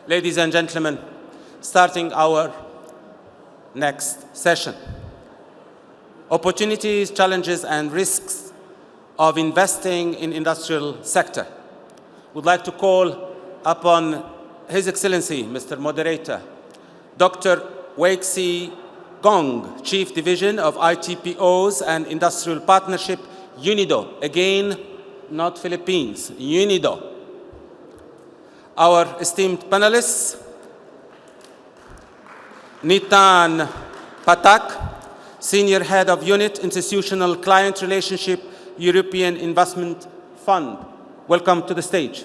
ladies and gentlemen, starting our next session. Opportunities, challenges, and risks of investing in industrial sector. Would like to call upon His Excellency, Mr. Moderator, Dr. Wei Xi Gong, Chief Division of ITPOs and Industrial Partnership, UNIDO. Again, not Philippines, UNIDO. Our esteemed panelists, Nitan Patak, Senior Head of Unit Institutional Client Relationship, European Investment Fund. Welcome to the stage.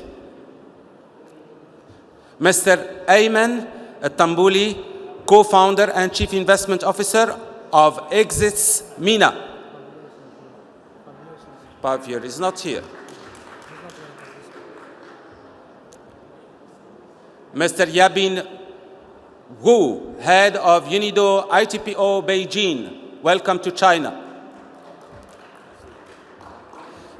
Mr. Ayman Tambuli, Co-founder and Chief Investment Officer of Exits MENA. Pavier is not here. Mr. Yabin Wu, Head of UNIDO ITPO Beijing. Welcome to China.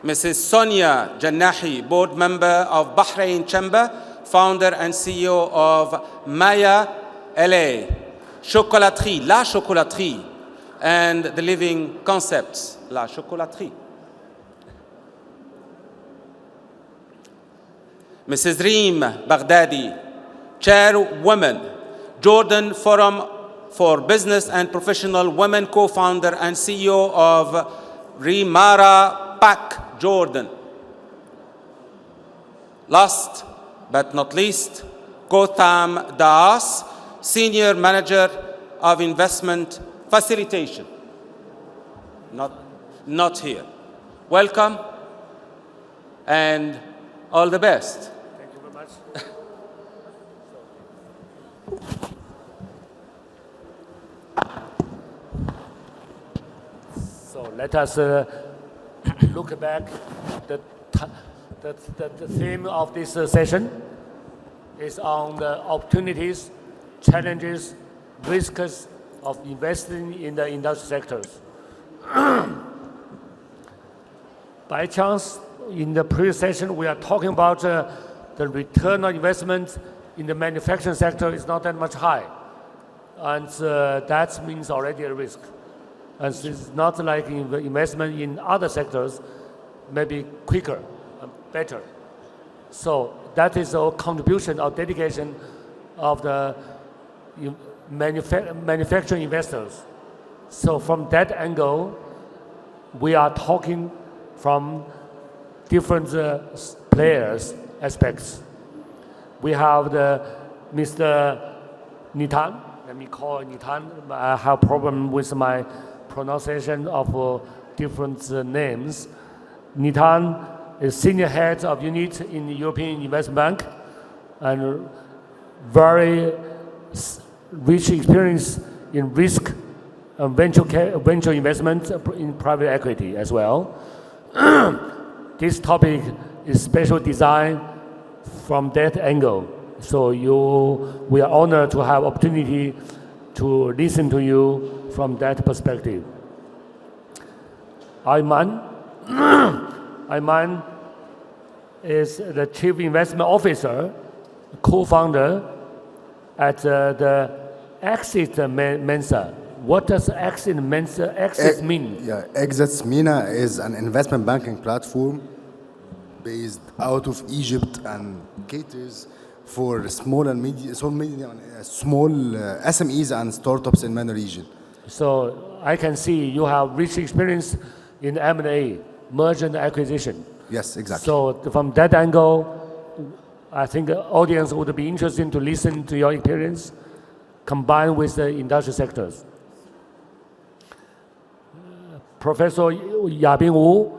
Mrs. Sonia Jannahi, Board Member of Bahrain Chamber, Founder and CEO of Maya LA, Chocolaterie, La Chocolaterie, and the Living Concepts, La Chocolaterie. Mrs. Reem Baghdadi, Chairwoman, Jordan Forum for Business and Professional Women, Co-founder and CEO of Rimara Pak, Jordan. Last but not least, Gautam Das, Senior Manager of Investment Facilitation. Not here. Welcome and all the best. Thank you very much. So let us look back. The theme of this session is on the opportunities, challenges, risks of investing in the industrial sectors. By chance, in the previous session, we are talking about the return on investment in the manufacturing sector is not that much high. And that means already a risk. And it's not like investment in other sectors, maybe quicker and better. So that is our contribution or dedication of the manufacturing investors. So from that angle, we are talking from different players aspects. We have Mr. Nitan. Let me call Nitan. I have problem with my pronunciation of different names. Nitan is Senior Head of Unit in the European Investment Bank and very rich experience in risk and venture investment in private equity as well. This topic is special design from that angle. So we are honored to have opportunity to listen to you from that perspective. Ayman is the Chief Investment Officer, co-founder at the Exits Mensa. What does Exits Mensa mean? Yeah, Exits MENA is an investment banking platform based out of Egypt and caters for small SMEs and startups in MENA region. So I can see you have rich experience in M&A, merger and acquisition. Yes, exactly. So from that angle, I think the audience would be interested to listen to your experience combined with the industrial sectors. Professor Yabin Wu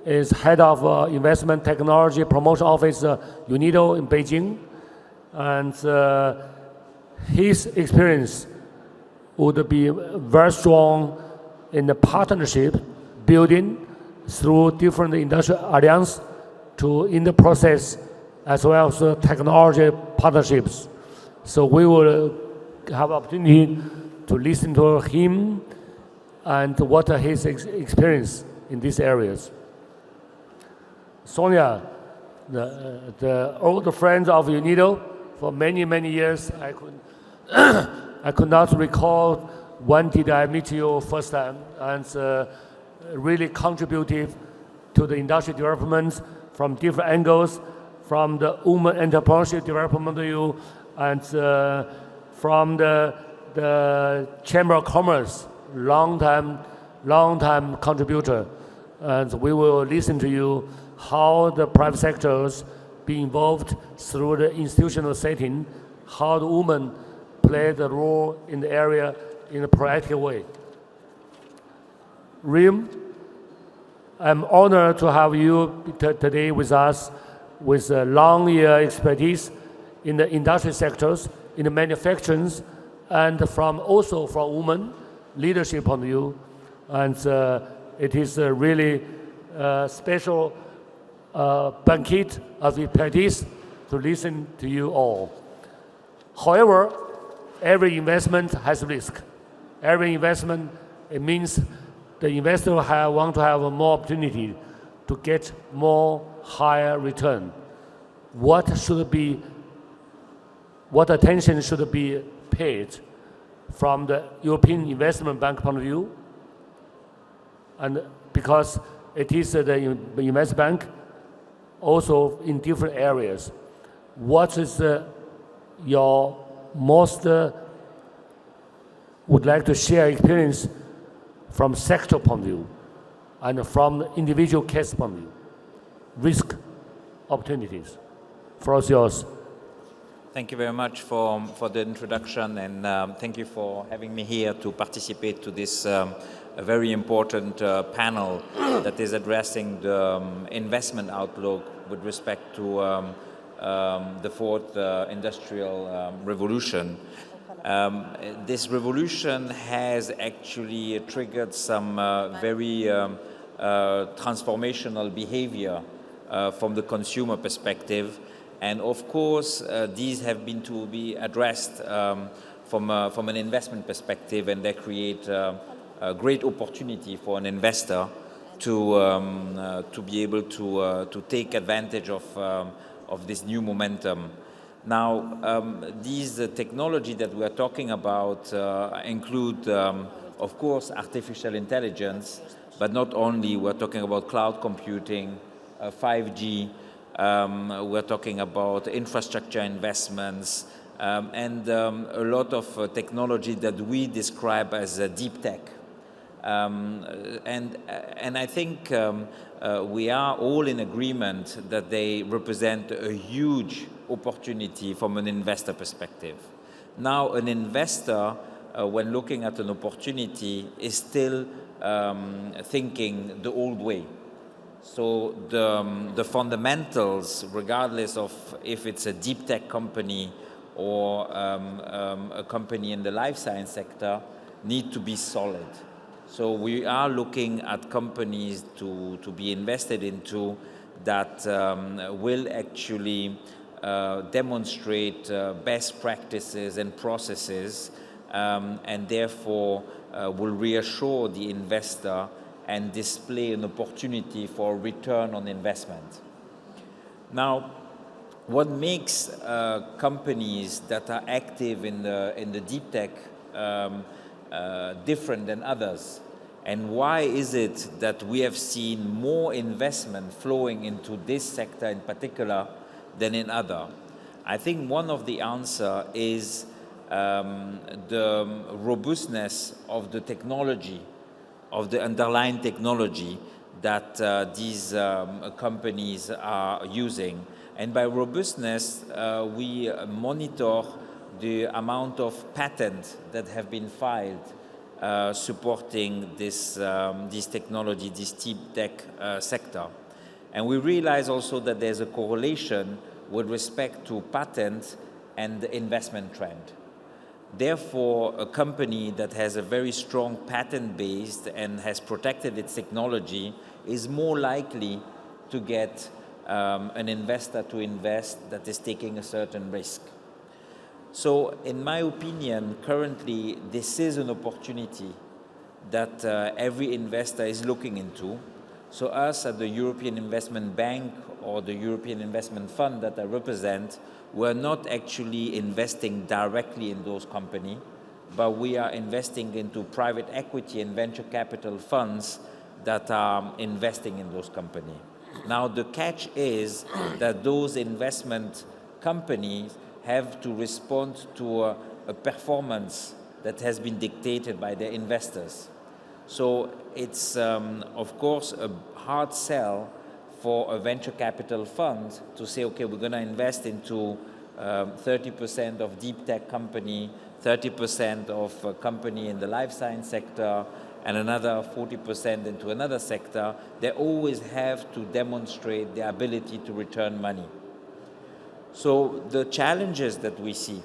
is Head of Investment Technology Promotion Office, UNIDO in Beijing. And his experience would be very strong in the partnership building through different industrial alliance in the process as well as technology partnerships. So we will have opportunity to listen to him and what are his experience in these areas. Sonia, the old friend of UNIDO, for many, many years, I could not recall when did I meet you first time, and really contributed to the industry development from different angles, from the women entrepreneurship development of you, and from the Chamber of Commerce, long time contributor. And we will listen to you how the private sectors be involved through the institutional setting, how the women play the role in the area in a proactive way. Rim, I'm honored to have you today with us with a long year expertise in the industry sectors, in the manufacturing, and also from women leadership point of view. And it is a really special banquet of expertise to listen to you all. However, every investment has risk. Every investment, it means the investor want to have more opportunity to get more higher return. What attention should be paid from the European Investment Bank point of view? And because it is the investment bank, also in different areas. What is your most would like to share experience from sector point of view and from the individual case point of view? Risk, opportunities. Floor is yours. Thank you very much for the introduction, and thank you for having me here to participate to this very important panel that is addressing the investment outlook with respect to the fourth industrial revolution. This revolution has actually triggered some very transformational behavior from the consumer perspective. And of course, these have been to be addressed from an investment perspective, and they create a great opportunity for an investor to be able to take advantage of this new momentum. Now, these technology that we are talking about include, of course, artificial intelligence, but not only. We're talking about cloud computing, 5G. We're talking about infrastructure investments, and a lot of technology that we describe as deep tech. And I think we are all in agreement that they represent a huge opportunity from an investor perspective. Now, an investor, when looking at an opportunity, is still thinking the old way. So the fundamentals, regardless of if it's a deep tech company or a company in the life science sector, need to be solid. So we are looking at companies to be invested into that will actually demonstrate best practices and processes, and therefore will reassure the investor and display an opportunity for return on investment. Now, what makes companies that are active in the deep tech different than others? And why is it that we have seen more investment flowing into this sector in particular than in other? I think one of the answer is the robustness of the technology, of the underlying technology that these companies are using. And by robustness, we monitor the amount of patents that have been filed supporting this technology, this deep tech sector. And we realize also that there's a correlation with respect to patent and the investment trend. Therefore, a company that has a very strong patent base and has protected its technology is more likely to get an investor to invest that is taking a certain risk. So in my opinion, currently, this is an opportunity that every investor is looking into. So us at the European Investment Bank or the European Investment Fund that I represent, we're not actually investing directly in those companies, but we are investing into private equity and venture capital funds that are investing in those companies. Now, the catch is that those investment companies have to respond to a performance that has been dictated by their investors. So it's, of course, a hard sell for a venture capital fund to say, okay, we're going to invest into 30% of deep tech company, 30% of a company in the life science sector, and another 40% into another sector. They always have to demonstrate their ability to return money. So the challenges that we see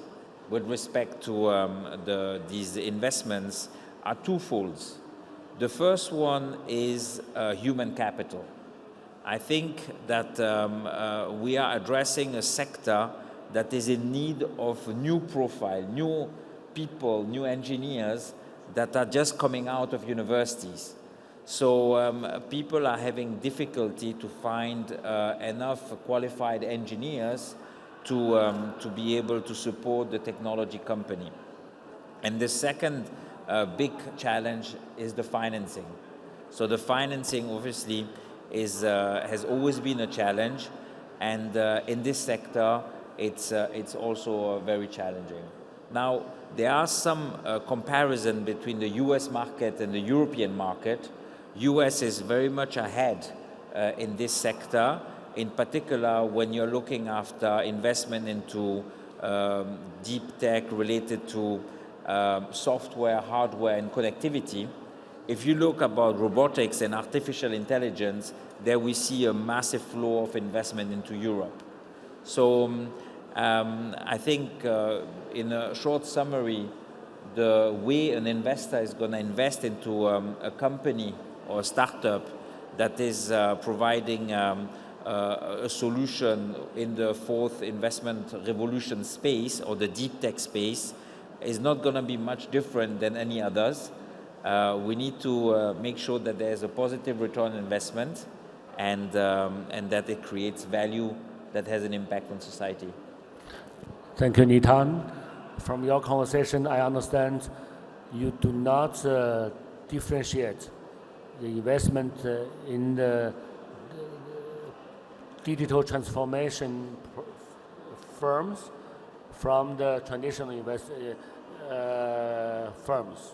with respect to these investments are twofold. The first one is human capital. I think that we are addressing a sector that is in need of a new profile, new people, new engineers that are just coming out of universities. So people are having difficulty to find enough qualified engineers to be able to support the technology company. And the second big challenge is the financing. So the financing obviously has always been a challenge, and in this sector it's also very challenging. Now, there are some comparison between the US market and the European market. US is very much ahead in this sector, in particular when you're looking after investment into deep tech related to software, hardware, and connectivity. If you look about robotics and artificial intelligence, there we see a massive flow of investment into Europe. So I think in a short summary, the way an investor is going to invest into a company or a startup that is providing a solution in the fourth investment revolution space or the deep tech space is not going to be much different than any others. We need to make sure that there's a positive return on investment and that it creates value that has an impact on society. Thank you, Nitan. From your conversation, I understand you do not differentiate the investment in the digital transformation firms from the traditional firms.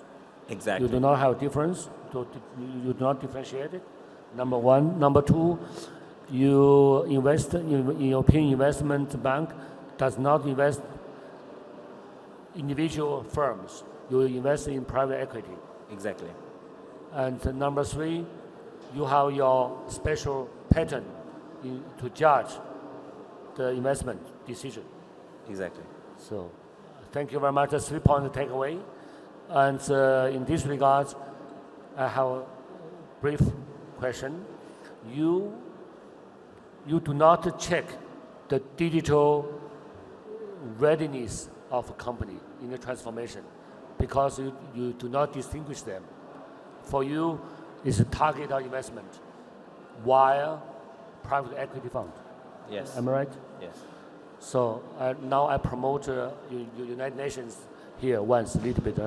Exactly. You do not have a difference. You do not differentiate it. Number one. Number two, you invest in European Investment Bank does not invest individual firms. You invest in private equity. Exactly. And number three, you have your special pattern to judge the investment decision. Exactly. So, thank you very much. That's 3 points to take away. And in this regard, I have a brief question. You do not check the digital readiness of a company in the transformation because you do not distinguish them. For you, it's a target of investment while private equity fund. Yes. Am I right? Yes. So now I promote United Nations here once a little bit.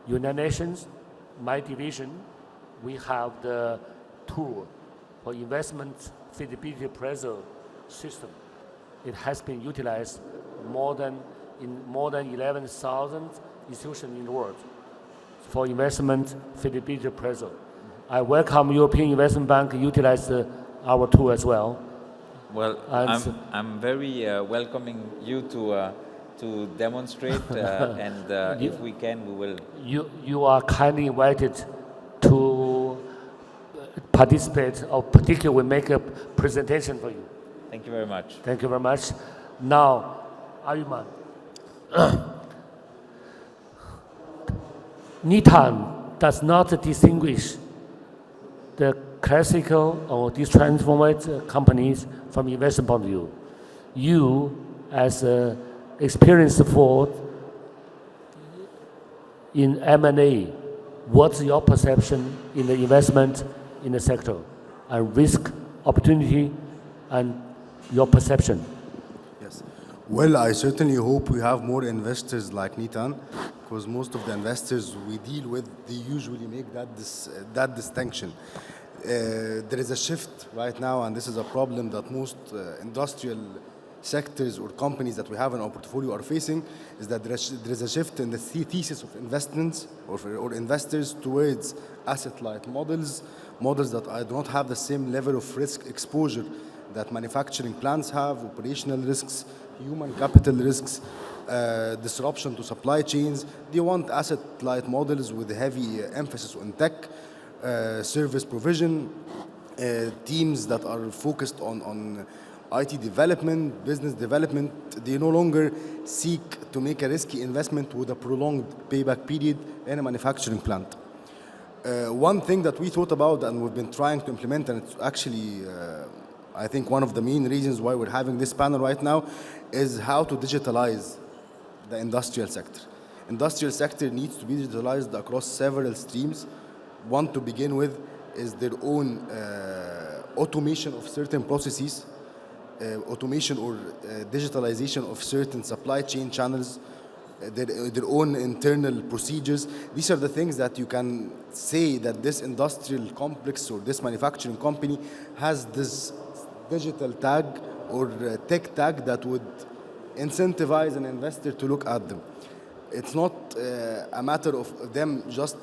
United Nations, my division, we have the tool for investment feasibility appraisal system. It has been utilized in more than 11,000 institutions in the world for investment feasibility appraisal. I welcome European Investment Bank utilize our tool as well. Well, I'm very welcoming you to demonstrate, and if we can, we will. You are kindly invited to participate, or particularly we make a presentation for you. Thank you very much. Thank you very much. Now, Ayuman. Nitan does not distinguish the classical or these transformed companies from investment point of view. You, as an experienced force in M&A, what's your perception in the investment in the sector? and risk, opportunity, and your perception? Yes. Well, I certainly hope we have more investors like Nitan, because most of the investors we deal with, they usually make that distinction. There is a shift right now, and this is a problem that most industrial sectors or companies that we have in our portfolio are facing, is that there is a shift in the thesis of investments or investors towards asset-light models that do not have the same level of risk exposure that manufacturing plants have, operational risks, human capital risks, disruption to supply chains. They want asset-light models with a heavy emphasis on tech, service provision, teams that are focused on IT development, business development. They no longer seek to make a risky investment with a prolonged payback period in a manufacturing plant. One thing that we thought about and we've been trying to implement, and it's actually, I think, one of the main reasons why we're having this panel right now, is how to digitalize the industrial sector. Industrial sector needs to be digitalized across several streams. One to begin with is their own automation of certain processes, automation or digitalization of certain supply chain channels, their own internal procedures. These are the things that you can say that this industrial complex or this manufacturing company has this digital tag or tech tag that would incentivize an investor to look at them. It's not a matter of them just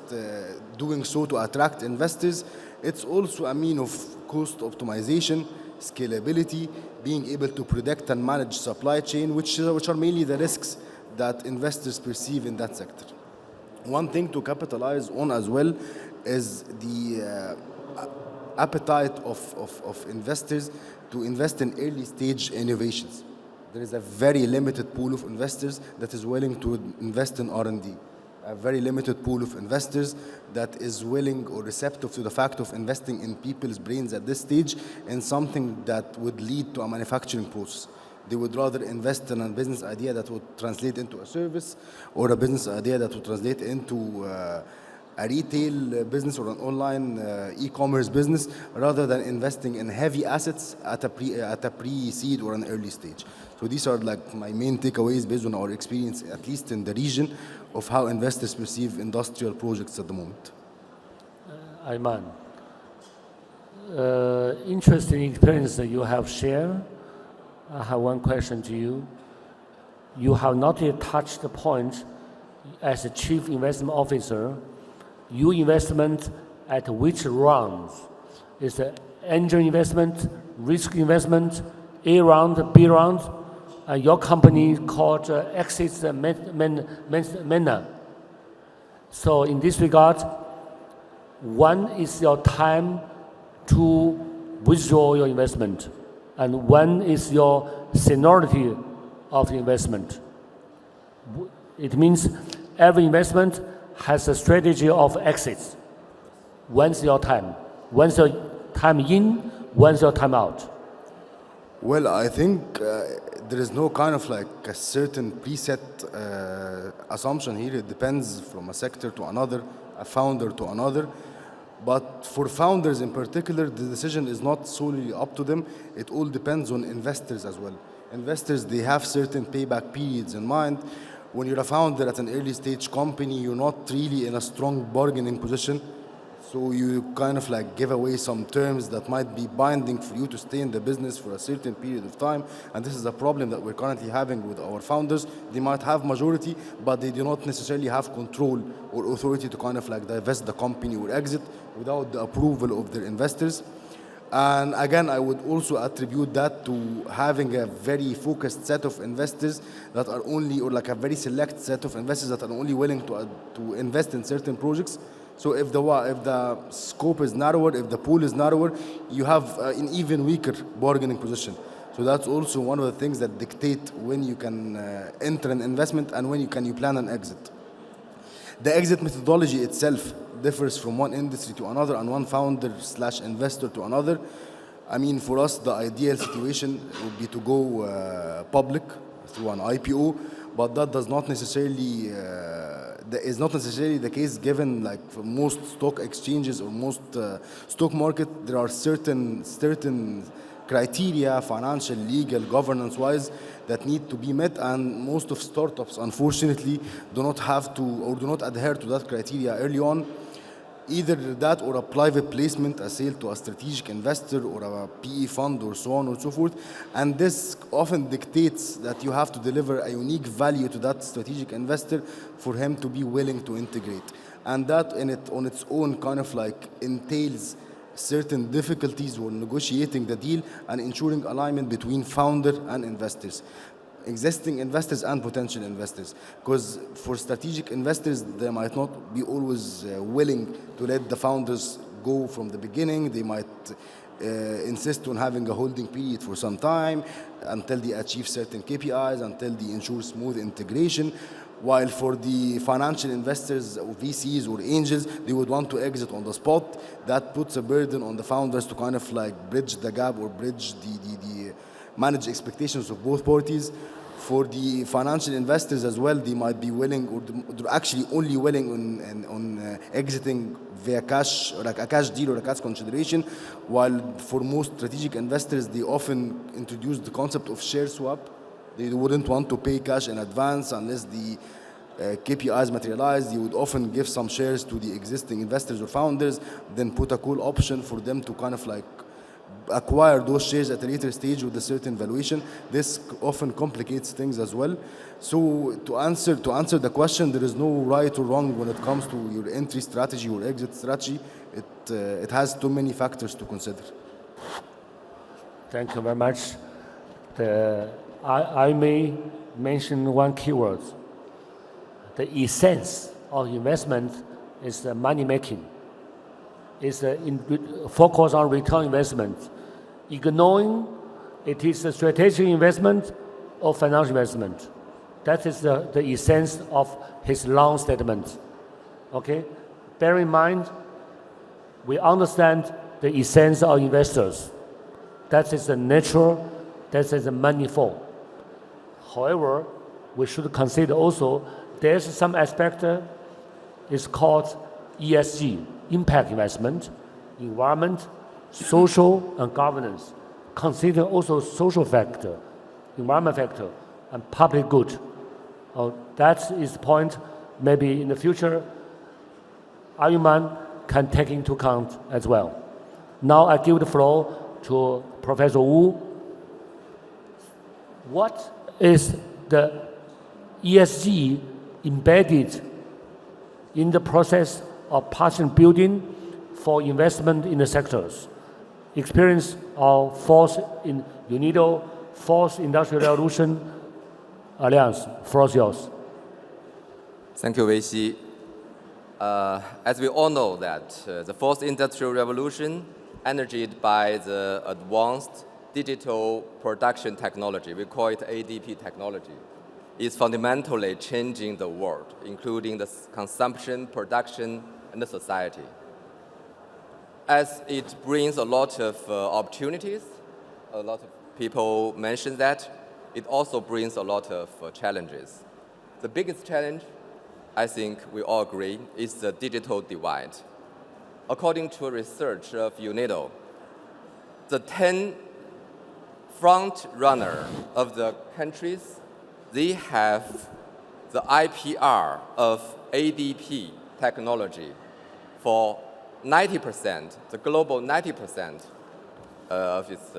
doing so to attract investors. It's also a mean of cost optimization, scalability, being able to predict and manage supply chain, which are mainly the risks that investors perceive in that sector. One thing to capitalize on as well is the appetite of investors to invest in early stage innovations. There is a very limited pool of investors that is willing to invest in R&D. A very limited pool of investors that is willing or receptive to the fact of investing in people's brains at this stage in something that would lead to a manufacturing process. They would rather invest in a business idea that would translate into a service, or a business idea that would translate into a retail business or an online e-commerce business, rather than investing in heavy assets at a pre-seed or an early stage. So these are like my main takeaways based on our experience, at least in the region, of how investors perceive industrial projects at the moment. Ayman, interesting experience that you have shared. I have one question to you. You have not yet touched the point as a chief investment officer. Your investment at which rounds? Is it angel investment, risk investment, A round, B round? Your company called Exit Mena. So in this regard, when is your time to withdraw your investment? And when is your seniority of the investment? It means every investment has a strategy of exits. When's your time? When's your time in? When's your time out? Well, I think there is no kind of like a certain preset assumption here. It depends from a sector to another, a founder to another. But for founders in particular, the decision is not solely up to them. It all depends on investors as well. Investors, they have certain payback periods in mind. When you're a founder at an early stage company, you're not really in a strong bargaining position. So you kind of like give away some terms that might be binding for you to stay in the business for a certain period of time. And this is a problem that we're currently having with our founders. They might have majority, but they do not necessarily have control or authority to kind of like divest the company or exit without the approval of their investors. And again, I would also attribute that to having a very focused set of investors that are only, or like a very select set of investors that are only willing to invest in certain projects. So if the scope is narrower, if the pool is narrower, you have an even weaker bargaining position. So that's also one of the things that dictate when you can enter an investment and when you plan an exit. The exit methodology itself differs from one industry to another and one founder/investor to another. I mean, for us, the ideal situation would be to go public through an IPO, but that does not necessarily that is not necessarily the case given like for most stock exchanges or most stock market. There are certain criteria, financial, legal, governance-wise, that need to be met, and most of startups, unfortunately, do not have to or do not adhere to that criteria early on. Either that or a private placement, a sale to a strategic investor or a PE fund or so on and so forth. And this often dictates that you have to deliver a unique value to that strategic investor for him to be willing to integrate. And that on its own kind of like entails certain difficulties when negotiating the deal and ensuring alignment between founder and investors, existing investors and potential investors. Because for strategic investors, they might not be always willing to let the founders go from the beginning. They might insist on having a holding period for some time until they achieve certain KPIs, until they ensure smooth integration. While for the financial investors or VCs or angels, they would want to exit on the spot. That puts a burden on the founders to kind of like bridge the gap or bridge the manage expectations of both parties. For the financial investors as well, they might be willing or they're actually only willing on exiting via cash or like a cash deal or a cash consideration. While for most strategic investors, they often introduce the concept of share swap. They wouldn't want to pay cash in advance unless the KPIs materialize. They would often give some shares to the existing investors or founders, then put a call option for them to kind of like acquire those shares at a later stage with a certain valuation. This often complicates things as well. So to answer the question, there is no right or wrong when it comes to your entry strategy or exit strategy. It has too many factors to consider. Thank you very much. I may mention one keyword. The essence of investment is the money making. It's focus on return investment. Ignoring it is a strategic investment or financial investment. That is the essence of his long statement. Okay? Bear in mind, we understand the essence of investors. That is the nature, that is the money flow. However, we should consider also there's some aspect is called ESG, impact investment, environment, social, and governance. Consider also social factor, environment factor, and public good. That is the point maybe in the future Ayuman can take into account as well. Now I give the floor to Professor Wu. What is the ESG embedded in the process of partnership building for investment in the sectors? Experience of fourth in UNIDO, fourth industrial revolution alliance. Floor is yours. Thank you, Wei-Xi. As we all know that the fourth industrial revolution, energized by the advanced digital production technology, we call it ADP technology, is fundamentally changing the world, including the consumption, production, and the society. As it brings a lot of opportunities, a lot of people mention that, it also brings a lot of challenges. The biggest challenge, I think we all agree, is the digital divide. According to research of UNIDO, the 10 front runner of the countries, they have the IPR of ADP technology for 90%, the global 90% of its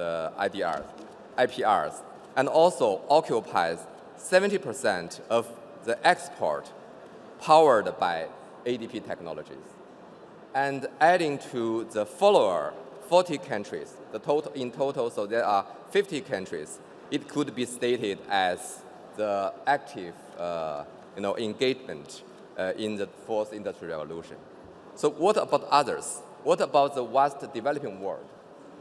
IPRs, and also occupies 70% of the export powered by ADP technologies. And adding to the follower 40 countries, in total, so there are 50 countries, it could be stated as the active engagement in the fourth industrial revolution. So what about others? What about the vast developing world?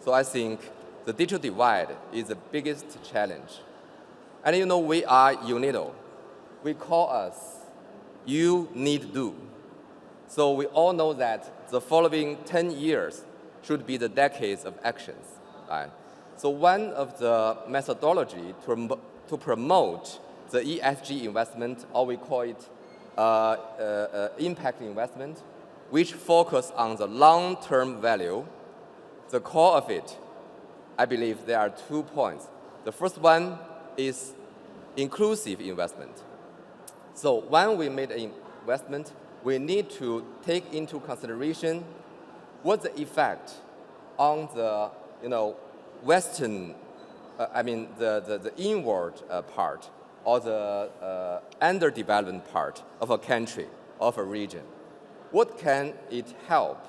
So I think the digital divide is the biggest challenge. And we are UNIDO. We call us You Need Do. So we all know that the following 10 years should be the decades of actions. Right? So one of the methodology to promote the ESG investment, or we call it impact investment, which focus on the long-term value. The core of it, I believe there are 2 points. The first one is inclusive investment. So when we made an investment, we need to take into consideration what's the effect on the Western, the inward part or the underdeveloped part of a country, of a region. What can it help,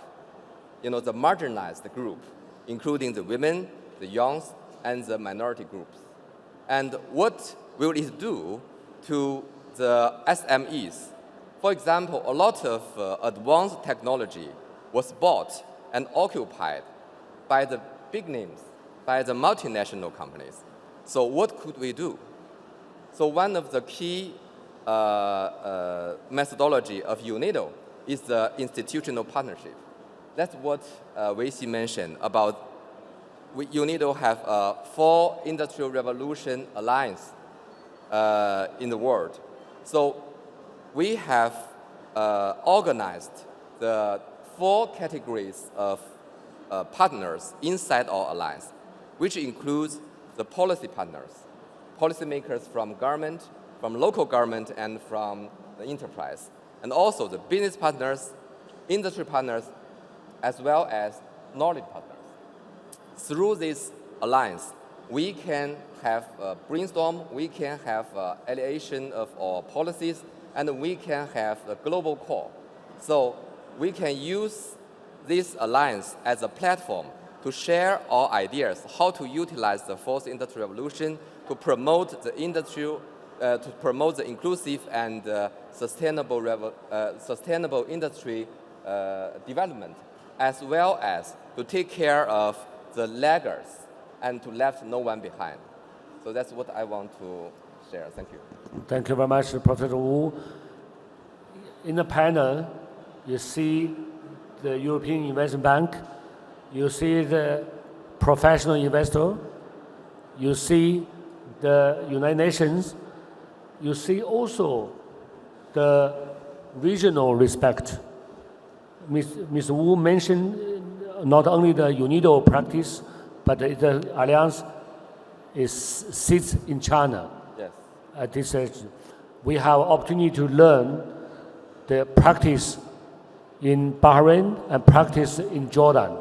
the marginalized group, including the women, the young, and the minority groups? And what will it do to the SMEs? For example, a lot of advanced technology was bought and occupied by the big names, by the multinational companies. So what could we do? So one of the key methodology of UNIDO is the institutional partnership. That's what Wei Xi mentioned about UNIDO have 4 Industrial Revolution Alliance in the world. So we have organized the 4 categories of partners inside our alliance, which includes the policy partners, policymakers from government, from local government, and from the enterprise, and also the business partners, industry partners, as well as knowledge partners. Through this alliance, we can have a brainstorm, we can have alliation of our policies, and we can have a global core. So we can use this alliance as a platform to share our ideas, how to utilize the 4th Industrial Revolution to promote the inclusive and sustainable industry development, as well as to take care of the laggards and to left no one behind. So that's what I want to share. Thank you. Thank you very much, Professor Wu. In the panel, you see the European Investment Bank, you see the professional investor, you see the United Nations, you see also the regional respect. Ms. Wu mentioned not only the UNIDO practice, but the alliance sits in China. Yes. At this stage, we have opportunity to learn the practice in Bahrain and practice in Jordan.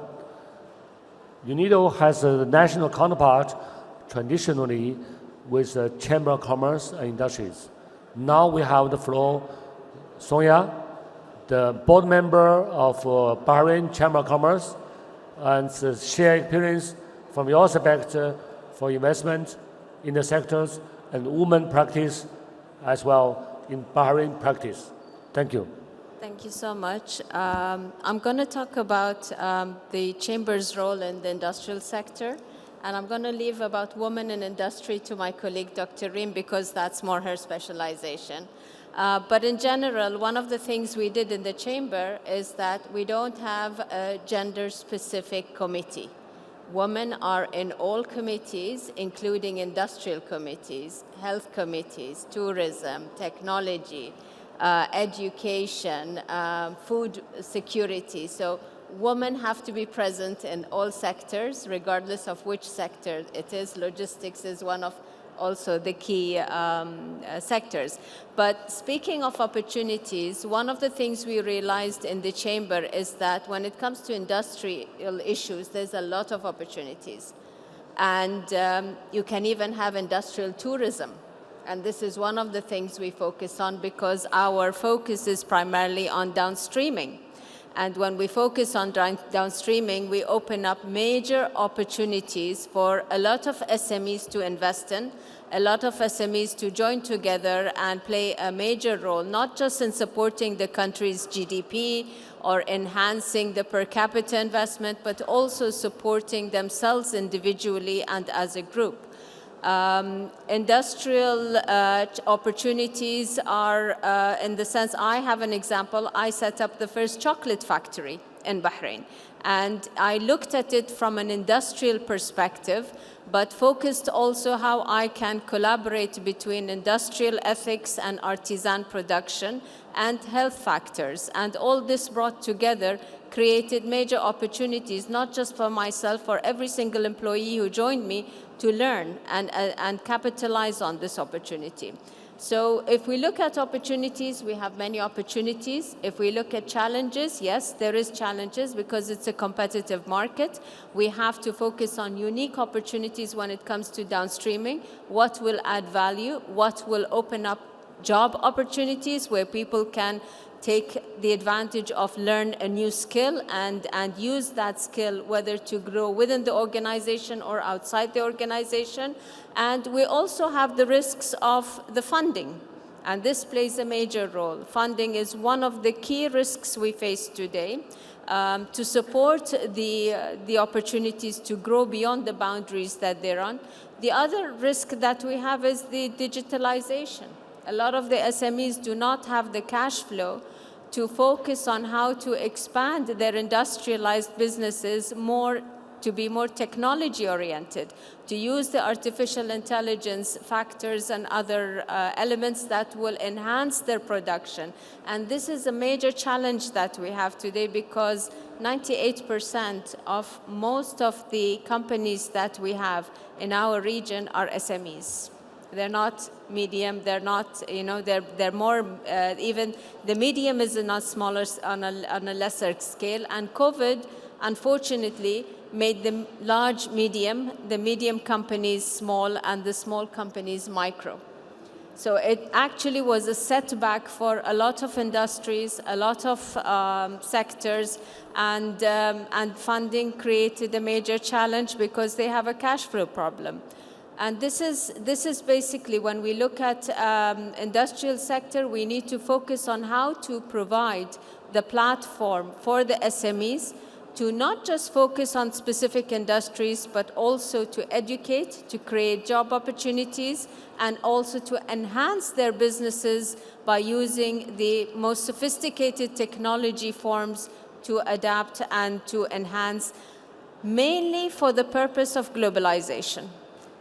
UNIDO has a national counterpart traditionally with the Chamber of Commerce and Industries. Now we have the floor, Sonia, the board member of Bahrain Chamber of Commerce, and share experience from your aspect for investment in the sectors and women practice as well in Bahrain practice. Thank you. Thank you so much. I'm going to talk about the Chamber's role in the industrial sector, and I'm going to leave about women in industry to my colleague, Dr. Reem, because that's more her specialization. But in general, one of the things we did in the Chamber is that we don't have a gender-specific committee. Women are in all committees, including industrial committees, health committees, tourism, technology, education, food security. So women have to be present in all sectors, regardless of which sector it is. Logistics is one of also the key sectors. But speaking of opportunities, one of the things we realized in the Chamber is that when it comes to industrial issues, there's a lot of opportunities. And you can even have industrial tourism. And this is one of the things we focus on because our focus is primarily on downstreaming. And when we focus on downstreaming, we open up major opportunities for a lot of SMEs to invest in, a lot of SMEs to join together and play a major role, not just in supporting the country's GDP or enhancing the per capita investment, but also supporting themselves individually and as a group. Industrial opportunities are, in the sense, I have an example. I set up the first chocolate factory in Bahrain. And I looked at it from an industrial perspective, but focused also how I can collaborate between industrial ethics and artisan production and health factors. And all this brought together created major opportunities, not just for myself, for every single employee who joined me to learn and capitalize on this opportunity. So if we look at opportunities, we have many opportunities. If we look at challenges, yes, there is challenges because it's a competitive market. We have to focus on unique opportunities when it comes to downstreaming, what will add value, what will open up job opportunities where people can take the advantage of learn a new skill and use that skill whether to grow within the organization or outside the organization. And we also have the risks of the funding, and this plays a major role. Funding is one of the key risks we face today to support the opportunities to grow beyond the boundaries that they're on. The other risk that we have is the digitalization. A lot of the SMEs do not have the cash flow to focus on how to expand their industrialized businesses more, to be more technology-oriented, to use the artificial intelligence factors and other elements that will enhance their production. And this is a major challenge that we have today because 98% of most of the companies that we have in our region are SMEs. They're not medium, they're not, they're more, even the medium is not smaller, on a lesser scale. And COVID, unfortunately, made the the medium companies small and the small companies micro. So it actually was a setback for a lot of industries, a lot of sectors, and funding created a major challenge because they have a cash flow problem. And this is basically when we look at industrial sector, we need to focus on how to provide the platform for the SMEs to not just focus on specific industries, but also to educate, to create job opportunities, and also to enhance their businesses by using the most sophisticated technology forms to adapt and to enhance, mainly for the purpose of globalization.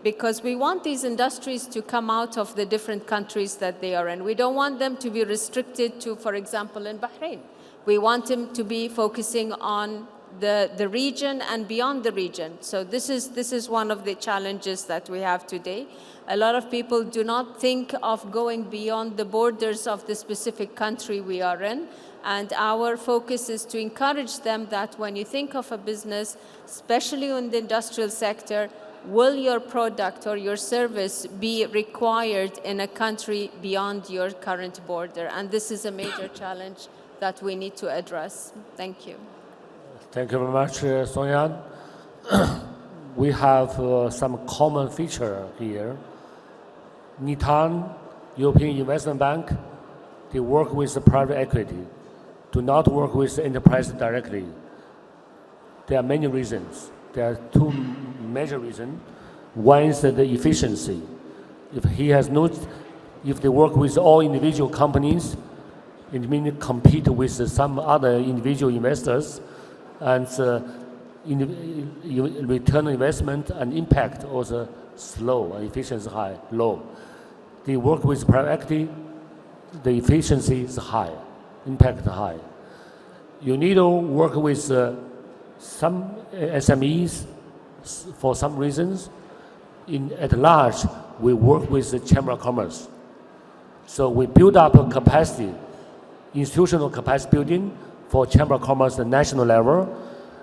Because we want these industries to come out of the different countries that they are in. We don't want them to be restricted to, for example, in Bahrain. We want them to be focusing on the region and beyond the region. So this is one of the challenges that we have today. A lot of people do not think of going beyond the borders of the specific country we are in. And our focus is to encourage them that when you think of a business, especially in the industrial sector, will your product or your service be required in a country beyond your current border? And this is a major challenge that we need to address. Thank you. Thank you very much, Song Yan. We have some common feature here. Nitan, European Investment Bank, they work with the private equity, do not work with the enterprise directly. There are many reasons. There are two major reasons. One is the efficiency. If they work with all individual companies, it means compete with some other individual investors, and return on investment and impact also slow, and efficiency high, low. They work with private equity, the efficiency is high, impact high. You need to work with some SMEs for some reasons. At large, we work with the Chamber of Commerce. So we build up a capacity, institutional capacity building for Chamber of Commerce at national level,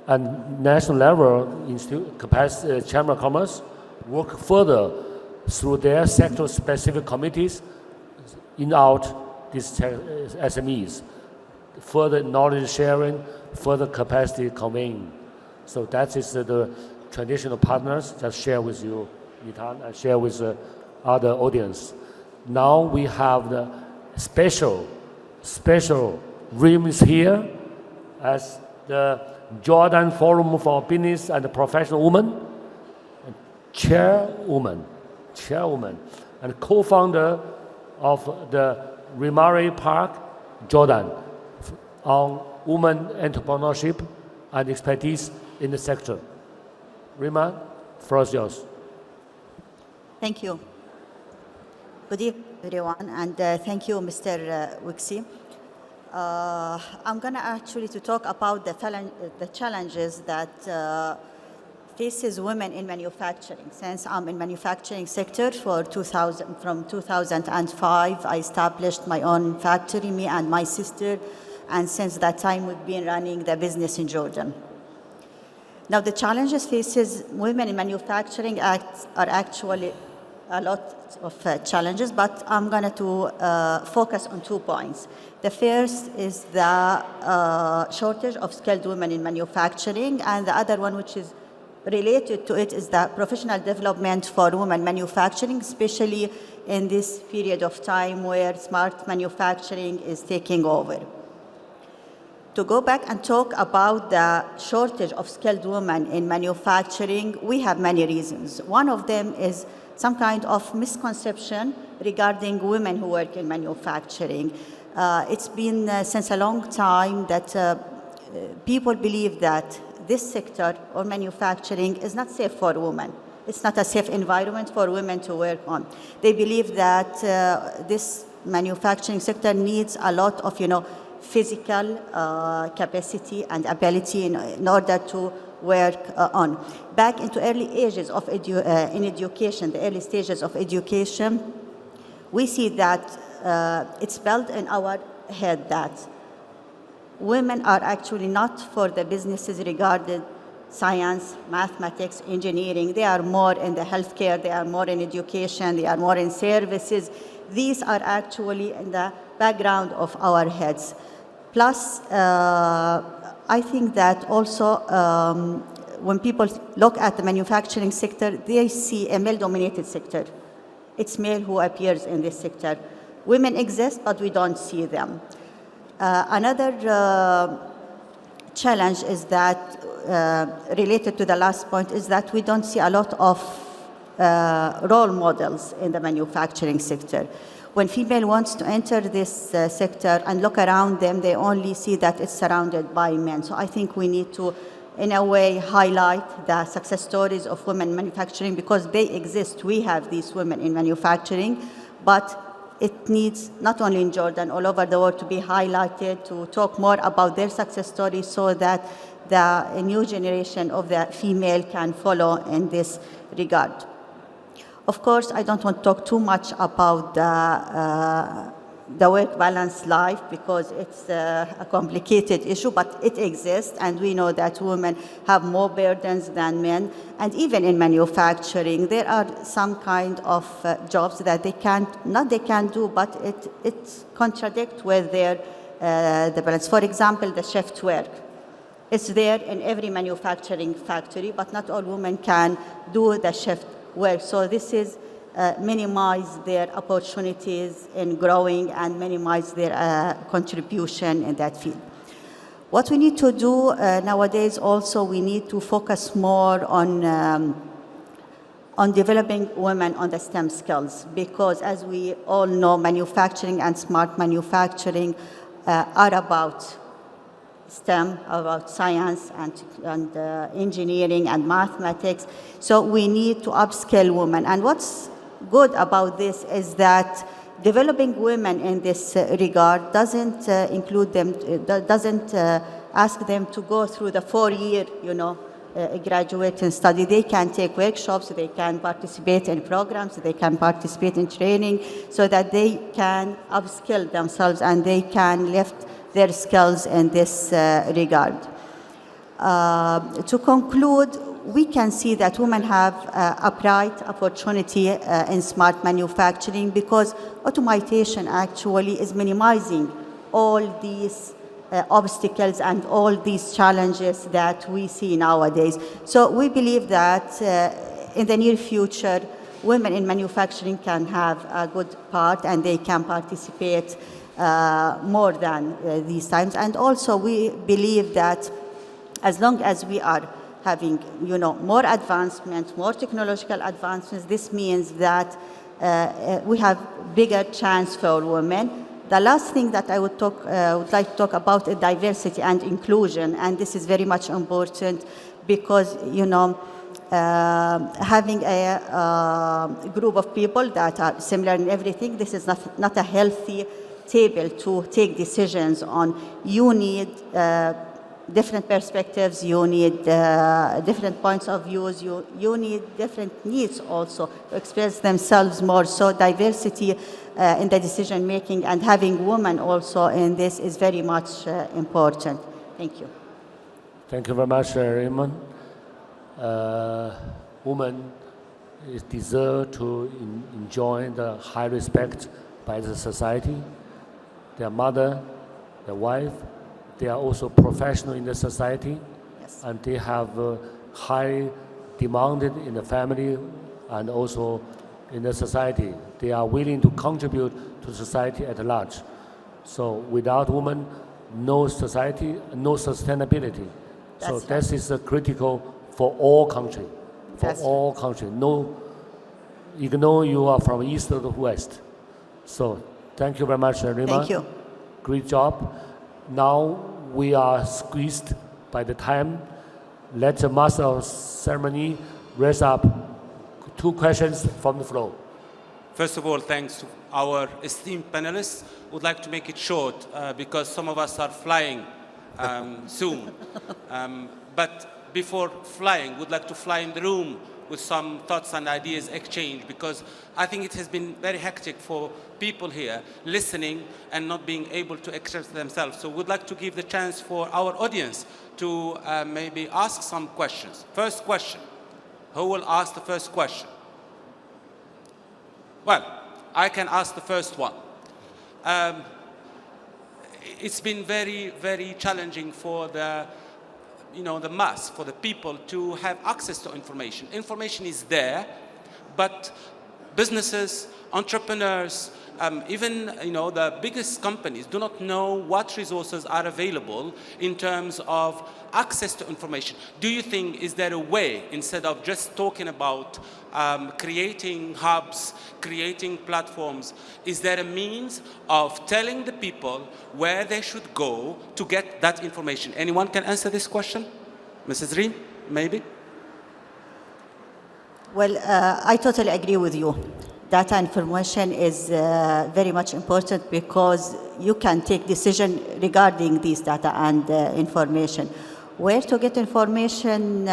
and national level Chamber of Commerce work further through their sector-specific committees in out these SMEs, further knowledge sharing, further capacity conveying. So that is the traditional partners that share with you, Nitan, and share with the other audience. Now we have the special rooms here as the Jordan Forum for Business and Professional Women, chairwoman, and co-founder of the Rimari Park, Jordan, on women entrepreneurship and expertise in the sector. Rima, floor is yours. Thank you. Good evening, everyone, and thank you, Mr. Wixie. I'm going to actually to talk about the challenges that faces women in manufacturing. Since I'm in manufacturing sector from 2005, I established my own factory, me and my sister, and since that time we've been running the business in Jordan. Now the challenges faces women in manufacturing are actually a lot of challenges, but I'm going to focus on 2 points. The first is the shortage of skilled women in manufacturing, and the other one, which is related to it, is the professional development for women manufacturing, especially in this period of time where smart manufacturing is taking over. To go back and talk about the shortage of skilled women in manufacturing, we have many reasons. One of them is some kind of misconception regarding women who work in manufacturing. It's been since a long time that people believe that this sector or manufacturing is not safe for women. It's not a safe environment for women to work on. They believe that this manufacturing sector needs a lot of, physical capacity and ability in order to work on. Back into early ages of in education, the early stages of education, we see that it's built in our head that women are actually not for the businesses regarding science, mathematics, engineering. They are more in the healthcare, they are more in education, they are more in services. These are actually in the background of our heads. Plus, I think that also when people look at the manufacturing sector, they see a male-dominated sector. It's male who appears in this sector. Women exist, but we don't see them. Another challenge is that, related to the last point, is that we don't see a lot of role models in the manufacturing sector. When female wants to enter this sector and look around them, they only see that it's surrounded by men. So I think we need to, in a way, highlight the success stories of women in manufacturing because they exist. We have these women in manufacturing, but it needs, not only in Jordan, all over the world, to be highlighted, to talk more about their success stories so that the new generation of the female can follow in this regard. Of course, I don't want to talk too much about the work-balance life because it's a complicated issue, but it exists, and we know that women have more burdens than men. And even in manufacturing, there are some kind of jobs that they can't do, but it contradicts with their the balance. For example, the shift work. It's there in every manufacturing factory, but not all women can do the shift work. So this is minimize their opportunities in growing and minimize their contribution in that field. What we need to do nowadays also, we need to focus more on developing women on the STEM skills because as we all know, manufacturing and smart manufacturing are about STEM, about science and engineering and mathematics. So we need to upskill women. And what's good about this is that developing women in this regard doesn't include them, doesn't ask them to go through the 4-year, graduate and study. They can take workshops, they can participate in programs, they can participate in training so that they can upskill themselves and they can lift their skills in this regard. To conclude, we can see that women have a bright opportunity in smart manufacturing because automation actually is minimizing all these obstacles and all these challenges that we see nowadays. So we believe that in the near future, women in manufacturing can have a good part and they can participate more than these times. And also we believe that as long as we are having, more advancements, more technological advancements, this means that we have bigger chance for women, The last thing that I would like to talk about is diversity and inclusion, and this is very much important because, having a group of people that are similar in everything, this is not a healthy table to take decisions on. You need different perspectives, you need different points of views, you need different needs also to express themselves more. So diversity in the decision making and having women also in this is very much important. Thank you. Thank you very much, Raymond. Women deserve to enjoy the high respect by the society. Their mother, their wife, they are also professional in the society, Yes. and they have high demanded in the family and also in the society. They are willing to contribute to society at large. So without women, no society, no sustainability. So That's this is critical for all country, for That's all country. No, ignore you are from east or the west. So thank you very much, Rima. Thank you. Great job. Now we are squeezed by the time. Let the master of ceremony raise up 2 questions from the floor. First of all, thanks to our esteemed panelists. Would like to make it short because some of us are flying soon. But before flying, would like to fly in the room with some thoughts and ideas exchanged, because I think it has been very hectic for people here listening and not being able to express themselves. So we'd like to give the chance for our audience to maybe ask some questions. First question. Who will ask the first question? Well, I can ask the first one. It's been very, very challenging for the mass, for the people to have access to information. Information is there, but businesses, entrepreneurs, even the biggest companies do not know what resources are available in terms of access to information. Do you think, is there a way, instead of just talking about creating hubs, creating platforms, is there a means of telling the people where they should go to get that information? Anyone can answer this question? Mrs. Reem, maybe? Well, I totally agree with you. Data information is very much important because you can take decision regarding these data and information. Where to get information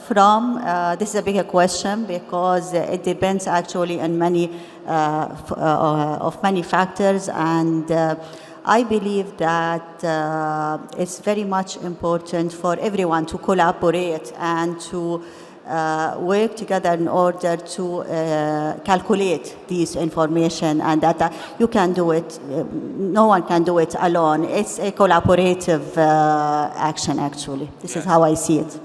from? This is a bigger question because it depends actually on many factors, and I believe that it's very much important for everyone to collaborate and to work together in order to calculate this information and data. You can do it. No one can do it alone. It's a collaborative action, actually. This is how I see it.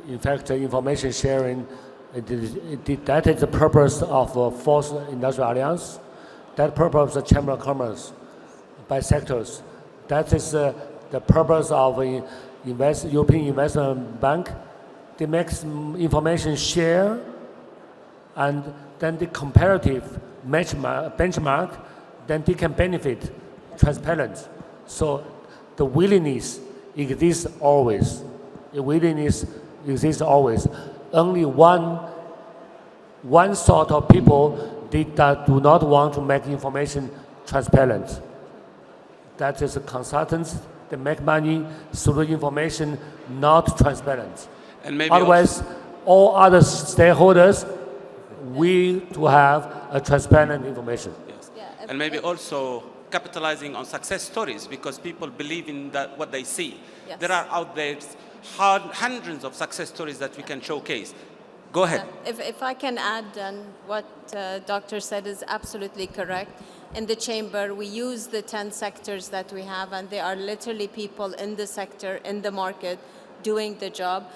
In fact, information sharing, that is the purpose of Fourth Industrial Alliance. That purpose of the Chamber of Commerce by sectors. That is the purpose of European Investment Bank. They make information share, and then the comparative benchmark, then they can benefit transparent. So the willingness exists always. The willingness exists always. Only one sort of people that do not want to make information transparent. That is the consultants. They make money through information not transparent. And maybe otherwise, all other stakeholders will to have a transparent information. Yes. And maybe also capitalizing on success stories, because people believe in that what they see. Yes. There are out there hundreds of success stories that we can showcase. Go ahead. If I can add, and what Doctor said is absolutely correct. In the chamber, we use the 10 sectors that we have, and there are literally people in the sector, in the market, doing the job.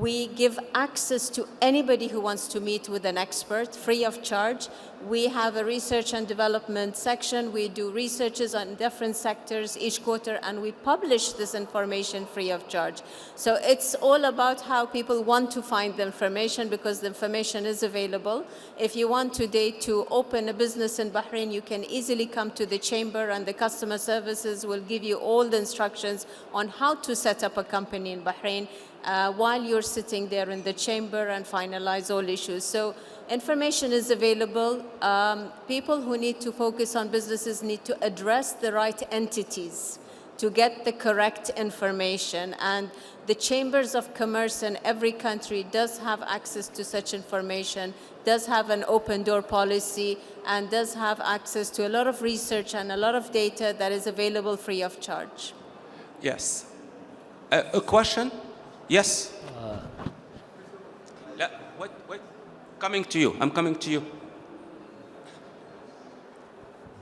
We give access to anybody who wants to meet with an expert free of charge. We have a research and development section. We do researches on different sectors each quarter, and we publish this information free of charge. So it's all about how people want to find the information, because the information is available. If you want today to open a business in Bahrain, you can easily come to the chamber, and the customer services will give you all the instructions on how to set up a company in Bahrain while you're sitting there in the chamber and finalize all issues. So information is available. People who need to focus on businesses need to address the right entities to get the correct information. And the chambers of commerce in every country does have access to such information, does have an open door policy, and does have access to a lot of research and a lot of data that is available free of charge. Yes. A question? Yes. Wait. Coming to you. I'm coming to you.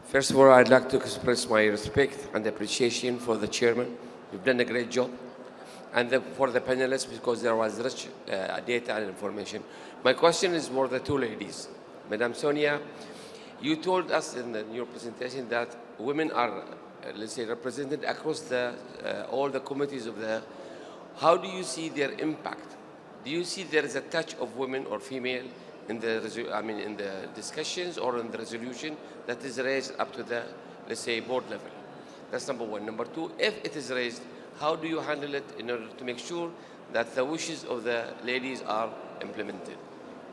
First of all, I'd like to express my respect and appreciation for the chairman. You've done a great job. And for the panelists, because there was rich data and information. My question is for the two ladies. Madam Sonia, you told us in your presentation that women are, let's say, represented across all the committees of the. How do you see their impact? Do you see there is a touch of women or female in the discussions or in the resolution that is raised up to the, let's say, board level? That's number one. Number two, if it is raised, how do you handle it in order to make sure that the wishes of the ladies are implemented?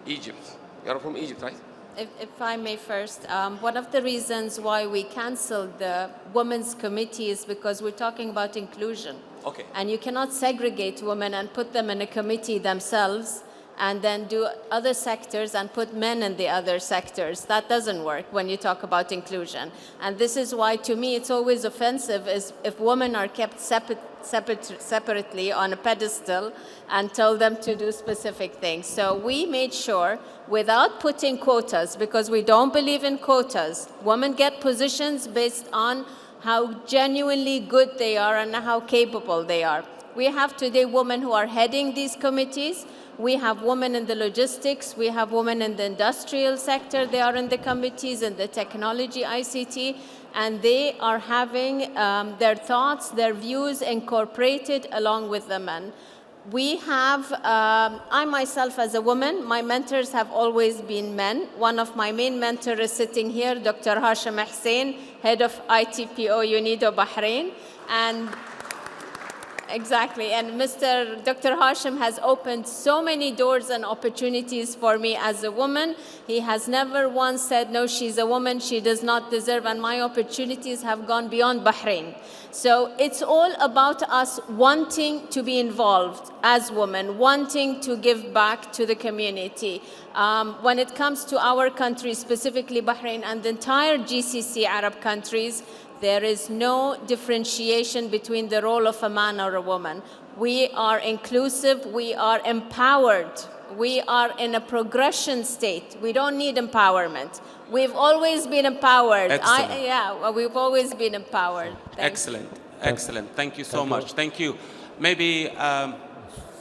Egypt. You're from Egypt, right? If I may first, one of the reasons why we canceled the Women's Committee is because we're talking about inclusion. Okay. And you cannot segregate women and put them in a committee themselves and then do other sectors and put men in the other sectors. That doesn't work when you talk about inclusion. And this is why, to me, it's always offensive is if women are kept separately on a pedestal and told them to do specific things. So we made sure, without putting quotas, because we don't believe in quotas, women get positions based on how genuinely good they are and how capable they are. We have today women who are heading these committees. We have women in the logistics. We have women in the industrial sector. They are in the committees, in the technology, ICT, and they are having their thoughts, their views incorporated along with the men. We have, I myself as a woman, my mentors have always been men. One of my main mentors is sitting here, Dr. Hashim Hussein, head of ITPO UNIDO Bahrain. And exactly, and Dr. Hashim has opened so many doors and opportunities for me as a woman. He has never once said, no, she's a woman, she does not deserve, and my opportunities have gone beyond Bahrain. So it's all about us wanting to be involved as women, wanting to give back to the community. When it comes to our country, specifically Bahrain and the entire GCC Arab countries, there is no differentiation between the role of a man or a woman. We are inclusive, we are empowered, we are in a progression state. We don't need empowerment. We've always been empowered. Excellent. We've always been empowered. Excellent. Thank you so much. Thank you. Maybe a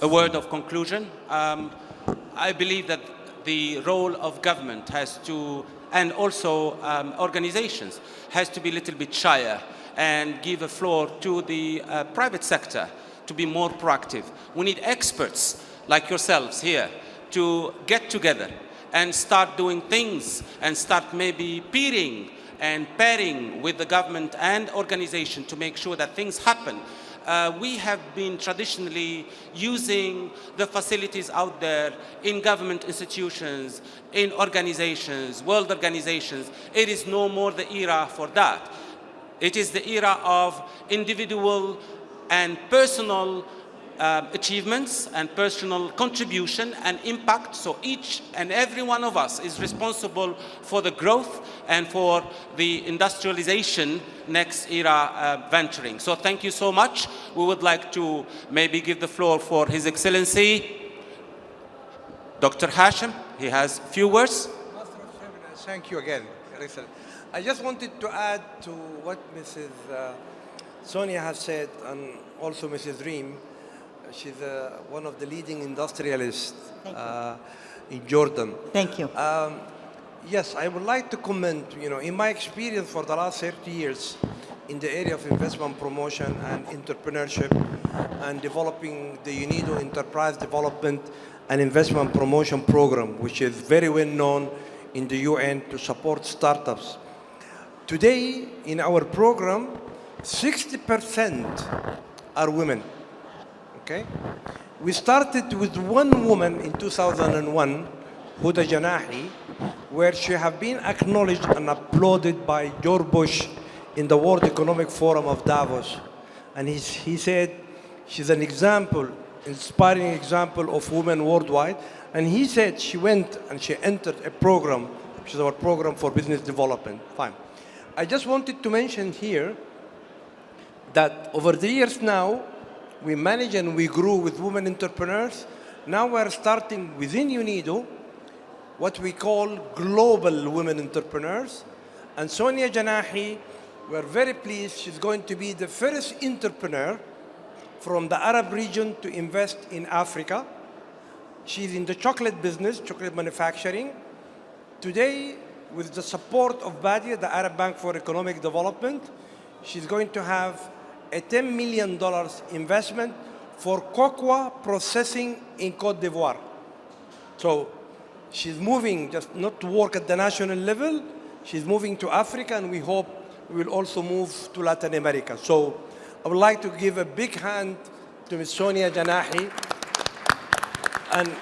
word of conclusion. I believe that the role of government has to, and also organizations, has to be a little bit shyer and give a floor to the private sector to be more proactive. We need experts like yourselves here to get together and start doing things and start maybe peering and pairing with the government and organization to make sure that things happen. We have been traditionally using the facilities out there in government institutions, in organizations, world organizations. It is no more the era for that. It is the era of individual and personal achievements and personal contribution and impact. So each and every one of us is responsible for the growth and for the industrialization next era venturing. So thank you so much. We would like to maybe give the floor for His Excellency, Dr. Hashim. He has a few words. Thank you again, Excellent. I just wanted to add to what Mrs. Sonia has said and also Mrs. Reem. She's one of the leading industrialists Thank you. in Jordan. Thank you. Yes, I would like to comment, in my experience for the last 30 years in the area of investment promotion and entrepreneurship and developing the UNIDO Enterprise Development and Investment Promotion Program, which is very well known in the UN to support startups. Today, in our program, 60% are women, okay? We started with one woman in 2001, Huda Janahi, where she have been acknowledged and applauded by George Bush in the World Economic Forum of Davos. And he said she's an example, inspiring example of women worldwide. And he said she went and she entered a program, which is our program for business development. Fine. I just wanted to mention here that over the years now, we manage and we grew with women entrepreneurs. Now we're starting within UNIDO what we call global women entrepreneurs. And Sonia Janahi, we're very pleased, she's going to be the first entrepreneur from the Arab region to invest in Africa. She's in the chocolate business, chocolate manufacturing. Today, with the support of BADIA, the Arab Bank for Economic Development, she's going to have a $10 million investment for cocoa processing in Cote d'Ivoire. So she's moving just not to work at the national level, she's moving to Africa, and we hope we will also move to Latin America. So I would like to give a big hand to Ms. Sonia Janahi, and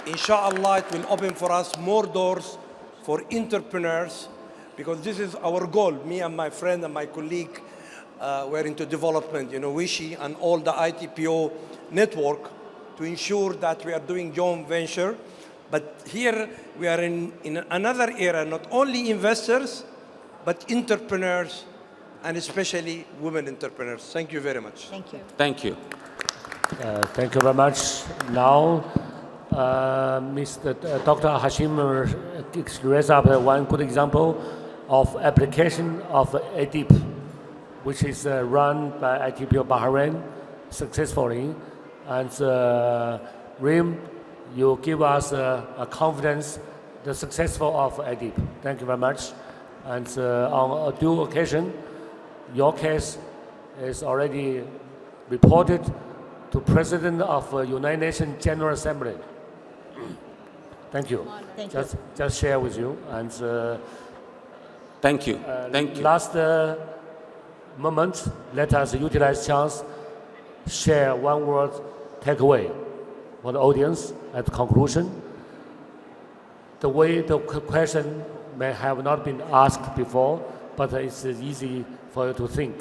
inshallah it will open for us more doors for entrepreneurs, because this is our goal. Me and my friend and my colleague were into development, WISHI and all the ITPO network to ensure that we are doing joint venture. But here we are in another era, not only investors, but entrepreneurs, and especially women entrepreneurs. Thank you very much. Thank you. Thank you. Thank you very much. Now, Dr. Hashim raised up one good example of application of ADIP, which is run by ITPO Bahrain successfully. And Rim, you give us a confidence, the successful of ADIP. Thank you very much. And on a due occasion, your case is already reported to President of United Nations General Assembly. Thank you. Thank you. Just share with you. And Thank you. Thank you. last moment, let us utilize chance, share one word takeaway for the audience at the conclusion. The way the question may have not been asked before, but it's easy for you to think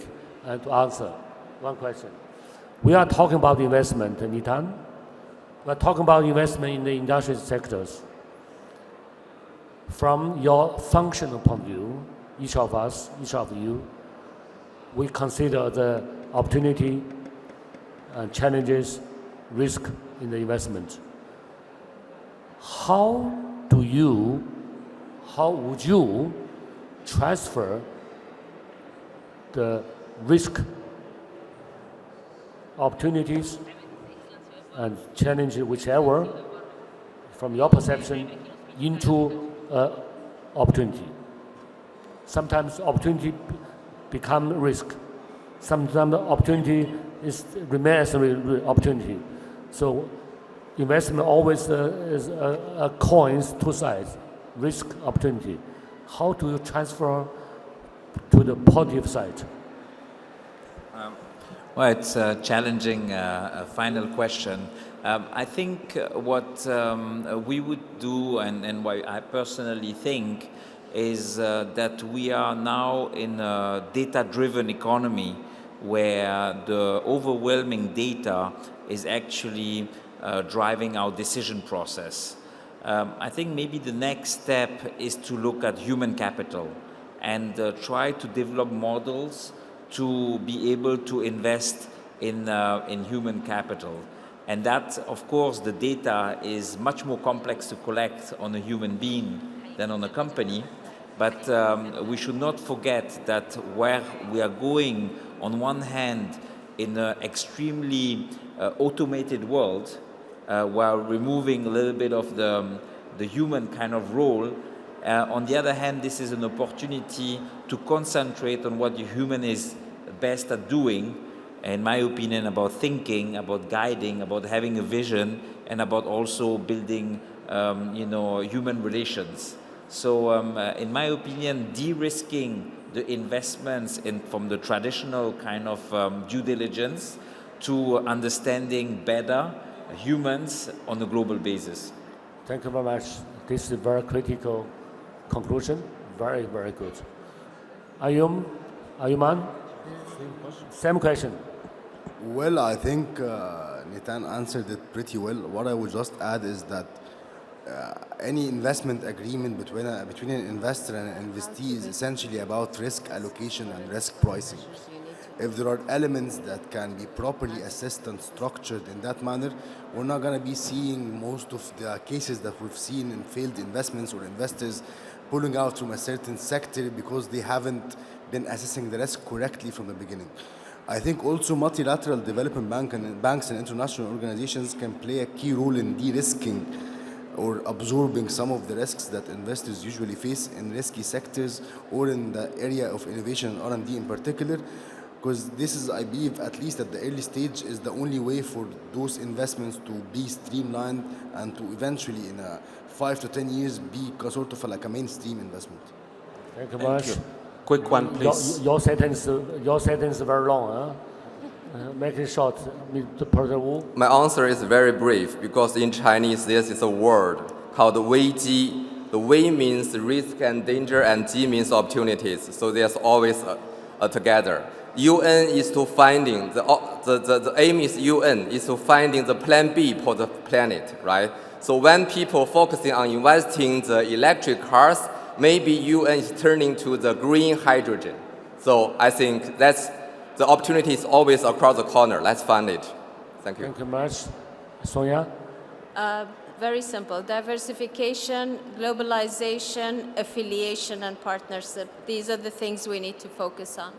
and to answer. One question. We are talking about investment, Nitan. We're talking about investment in the industrial sectors. From your functional point of view, each of us, each of you, we consider the opportunity and challenges, risk in the investment. How would you transfer the risk, opportunities, and challenges, whichever, from your perception, into opportunity? Sometimes opportunity become risk. Sometimes opportunity remains opportunity. So investment always is a coin's two sides, risk, opportunity. How do you transfer to the positive side? Well, it's a challenging final question. I think what we would do, and what I personally think, is that we are now in a data-driven economy where the overwhelming data is actually driving our decision process. I think maybe the next step is to look at human capital and try to develop models to be able to invest in human capital. And that, of course, the data is much more complex to collect on a human being than on a company. But we should not forget that where we are going, on one hand, in an extremely automated world, while removing a little bit of the human kind of role. On the other hand, this is an opportunity to concentrate on what the human is best at doing, in my opinion, about thinking, about guiding, about having a vision, and about also building, human relations. So, in my opinion, de-risking the investments from the traditional kind of due diligence to understanding better humans on a global basis. Thank you very much. This is a very critical conclusion. Very, very good. Ayuman? Same question. Well, I think Nitan answered it pretty well. What I would just add is that any investment agreement between an investor and an investee is essentially about risk allocation and risk pricing. If there are elements that can be properly assessed and structured in that manner, we're not going to be seeing most of the cases that we've seen in failed investments or investors pulling out from a certain sector because they haven't been assessing the risk correctly from the beginning. I think also multilateral development banks and international organizations can play a key role in de-risking or absorbing some of the risks that investors usually face in risky sectors or in the area of innovation and R&D in particular, because this is, I believe, at least at the early stage, is the only way for those investments to be streamlined and to eventually, in 5 to 10 years, be sort of like a mainstream investment. Thank you very much. Quick one, please. Your sentence is very long. Make it short, Mr. Porter Wu. My answer is very brief because in Chinese there is a word called 危机. The Wei means risk and danger, and Ji means opportunities. So there's always a together. UN is to finding the aim is UN is to finding the plan B for the planet, right? So when people focusing on investing the electric cars, maybe UN is turning to the green hydrogen. So I think that's the opportunity is always across the corner. Let's find it. Thank you. Thank you much. Sonia? Very simple. Diversification, globalization, affiliation, and partnership. These are the things we need to focus on.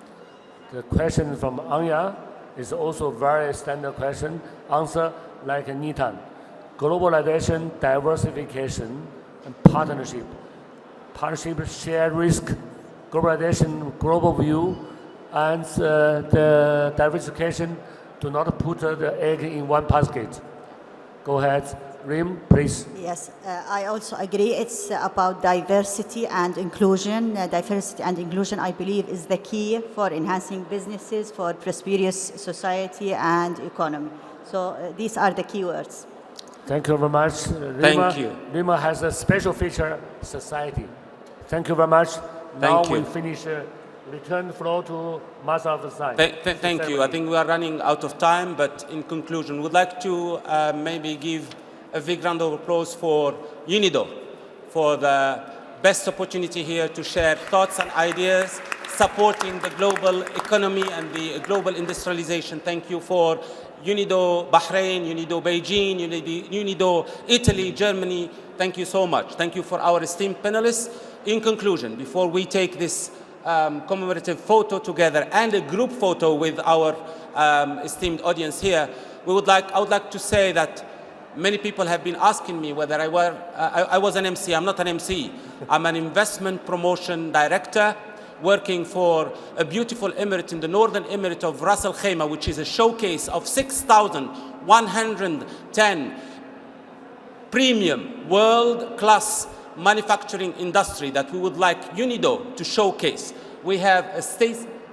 The question from Anya is also a very standard question. Answer like Nitan. Globalization, diversification, and partnership. Partnership, share risk. Globalization, global view. And the diversification, do not put the egg in one basket. Go ahead. Rim, please. Yes, I also agree. It's about diversity and inclusion. Diversity and inclusion, I believe, is the key for enhancing businesses, for prosperous society and economy. So these are the key words. Thank you very much. Thank you. Rima has a special feature, society. Thank you very much. Now we finish. Return the floor to Master of the Science. Thank you. I think we are running out of time, but in conclusion, we'd like to maybe give a big round of applause for UNIDO for the best opportunity here to share thoughts and ideas, supporting the global economy and the global industrialization. Thank you for UNIDO Bahrain, UNIDO Beijing, UNIDO Italy, Germany. Thank you so much. Thank you for our esteemed panelists. In conclusion, before we take this commemorative photo together and a group photo with our esteemed audience here, I would like to say that many people have been asking me whether I was an MC. I'm not an MC. I'm an investment promotion director working for a beautiful emirate in the northern emirate of Ras Al Khaimah, which is a showcase of 6,110 premium world-class manufacturing industry that we would like UNIDO to showcase. We have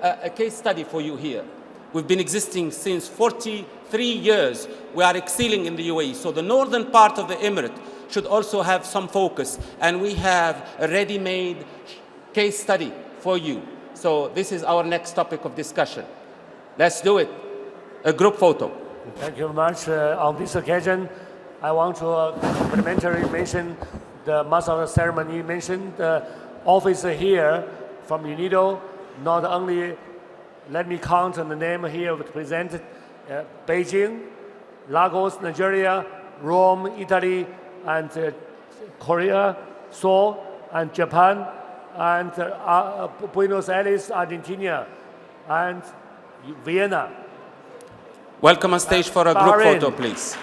a case study for you here. We've been existing since 43 years. We are excelling in the UAE. So the northern part of the emirate should also have some focus. And we have a ready-made case study for you. So this is our next topic of discussion. Let's do it. A group photo. Thank you very much. On this occasion, I want to complimentary mention the master of the ceremony mentioned the officer here from UNIDO. Not only, let me count on the name here presented, Beijing, Lagos, Nigeria, Rome, Italy, and Korea, Seoul, and Japan, and Buenos Aires, Argentina, and Vienna. Welcome on stage for a group Bahrain. photo, please.